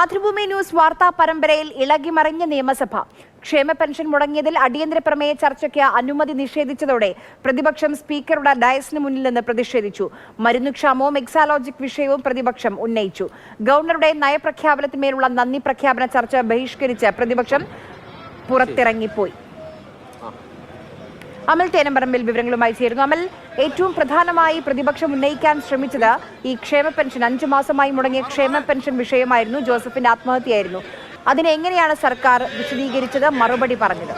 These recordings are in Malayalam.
മാതൃഭൂമി ന്യൂസ് വാർത്താ പരമ്പരയിൽ ഇളകിമറിഞ്ഞ നിയമസഭ. ക്ഷേമ പെൻഷൻ മുടങ്ങിയതിൽ അടിയന്തര പ്രമേയ ചർച്ചയ്ക്ക് അനുമതി നിഷേധിച്ചതോടെ പ്രതിപക്ഷം സ്പീക്കറുടെ ഡയസിന് മുന്നിൽ നിന്ന് പ്രതിഷേധിച്ചു. മരുന്നുക്ഷാമവും എക്സാലോജിക് വിഷയവും പ്രതിപക്ഷം ഉന്നയിച്ചു. ഗവർണറുടെ നയപ്രഖ്യാപനത്തിന്മേലുള്ള നന്ദി പ്രഖ്യാപന ചർച്ച ബഹിഷ്കരിച്ച് പ്രതിപക്ഷം പുറത്തിറങ്ങിപ്പോയി. അമൽ തേനമ്പറമ്പിൽ വിവരങ്ങളുമായി ചേരുന്നു. അമൽ, ഏറ്റവും പ്രധാനമായി പ്രതിപക്ഷം ഉന്നയിക്കാൻ ശ്രമിച്ചത് ഈ ക്ഷേമ പെൻഷൻ 5 മാസമായി മുടങ്ങിയ ക്ഷേമ പെൻഷൻ വിഷയമായിരുന്നു. ജോസഫിന്റെ ആത്മഹത്യയായിരുന്നു. അതിനെ എങ്ങനെയാണ് സർക്കാർ വിശദീകരിച്ചത്, മറുപടി പറഞ്ഞത്?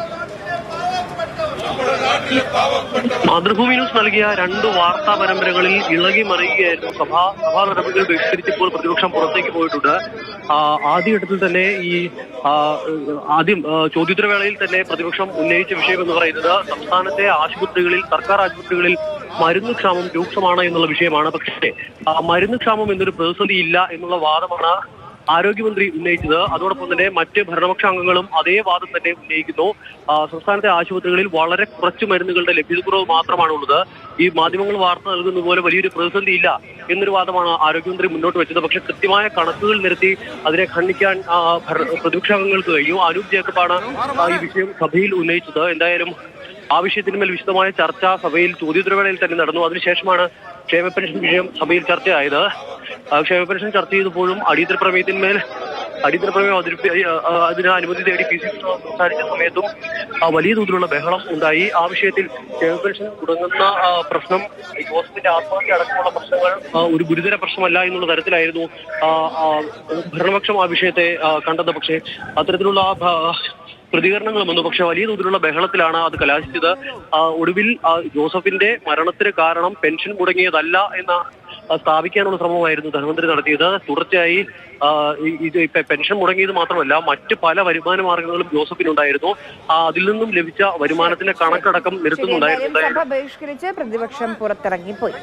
മാതൃഭൂമി ന്യൂസ് നൽകിയ 2 വാർത്താ പരമ്പരകളിൽ ഇളകി മറിയുകയായിരുന്നു. സഭാ നടപടികൾ ബഹിഷ്കരിച്ചപ്പോൾ പ്രതിപക്ഷം പുറത്തേക്ക് പോയിട്ടുണ്ട്. ആദ്യഘട്ടത്തിൽ തന്നെ ആദ്യം ചോദ്യോത്തരവേളയിൽ തന്നെ പ്രതിപക്ഷം ഉന്നയിച്ച വിഷയം എന്ന് പറയുന്നത് സംസ്ഥാനത്തെ ആശുപത്രികളിൽ, സർക്കാർ ആശുപത്രികളിൽ മരുന്ന് ക്ഷാമം രൂക്ഷമാണ് എന്നുള്ള വിഷയമാണ്. പക്ഷേ മരുന്ന് ക്ഷാമം എന്നൊരു പ്രതിസന്ധി ഇല്ല എന്നുള്ള വാദമാണ് ആരോഗ്യമന്ത്രി ഉന്നയിച്ചത്. അതോടൊപ്പം തന്നെ മറ്റ് ഭരണപക്ഷ അംഗങ്ങളും അതേ വാദം തന്നെ ഉന്നയിക്കുന്നു. സംസ്ഥാനത്തെ ആശുപത്രികളിൽ വളരെ കുറച്ച് മരുന്നുകളുടെ ലഭ്യതക്കുറവ് മാത്രമാണുള്ളത്. ഈ മാധ്യമങ്ങൾ വാർത്ത നൽകുന്ന പോലെ വലിയൊരു പ്രതിസന്ധി ഇല്ല എന്നൊരു വാദമാണ് ആരോഗ്യമന്ത്രി മുന്നോട്ട് വെച്ചത്. പക്ഷെ കൃത്യമായ കണക്കുകൾ നിരത്തി അതിനെ ഖണ്ഡിക്കാൻ പ്രതിപക്ഷ അംഗങ്ങൾക്ക് കഴിഞ്ഞു. അനൂപ് ജേക്കബാണ് ഈ വിഷയം സഭയിൽ ഉന്നയിച്ചത്. എന്തായാലും ആ വിഷയത്തിന്മേൽ വിശദമായ ചർച്ച സഭയിൽ ചോദ്യോത്തരവേളയിൽ തന്നെ നടന്നു. അതിനുശേഷമാണ് ക്ഷേമ പെൻഷൻ വിഷയം സഭയിൽ ചർച്ചയായത്. ക്ഷേമ പെൻഷൻ ചർച്ച ചെയ്തപ്പോഴും അടിയന്തര പ്രമേയം അതിന് അനുമതി തേടി PCC സംസാരിച്ച സമയത്തും വലിയ തോതിലുള്ള ബഹളം ഉണ്ടായി. ആ വിഷയത്തിൽ ക്ഷേമ പെൻഷൻ തുടങ്ങുന്ന പ്രശ്നം, ജോസഫിന്റെ ആത്മഹത്യ അടക്കമുള്ള പ്രശ്നങ്ങൾ ഒരു ഗുരുതര പ്രശ്നമല്ല എന്നുള്ള തരത്തിലായിരുന്നു ഭരണപക്ഷം ആ വിഷയത്തെ കണ്ടത്. പക്ഷേ അത്തരത്തിലുള്ള പ്രതികരണങ്ങളും വന്നു. പക്ഷെ വലിയ തോതിലുള്ള ബഹളത്തിലാണ് അത് കലാശിച്ചത്. ഒടുവിൽ ജോസഫിന്റെ മരണത്തിന് കാരണം പെൻഷൻ മുടങ്ങിയതല്ല എന്ന സ്ഥാപിക്കാനുള്ള ശ്രമമായിരുന്നു ധനമന്ത്രി നടത്തിയത്. തുടർച്ചയായി ഇത് പെൻഷൻ മുടങ്ങിയത് മാത്രമല്ല, മറ്റ് പല വരുമാന മാർഗങ്ങളും ജോസഫിനുണ്ടായിരുന്നു. അതിൽ നിന്നും ലഭിച്ച വരുമാനത്തിന്റെ കണക്കടക്കം നിരത്തുന്നുണ്ടായിരുന്നു. സഭ ബഹിഷ്കരിച്ച് പ്രതിപക്ഷം പുറത്തിറങ്ങിപ്പോയി.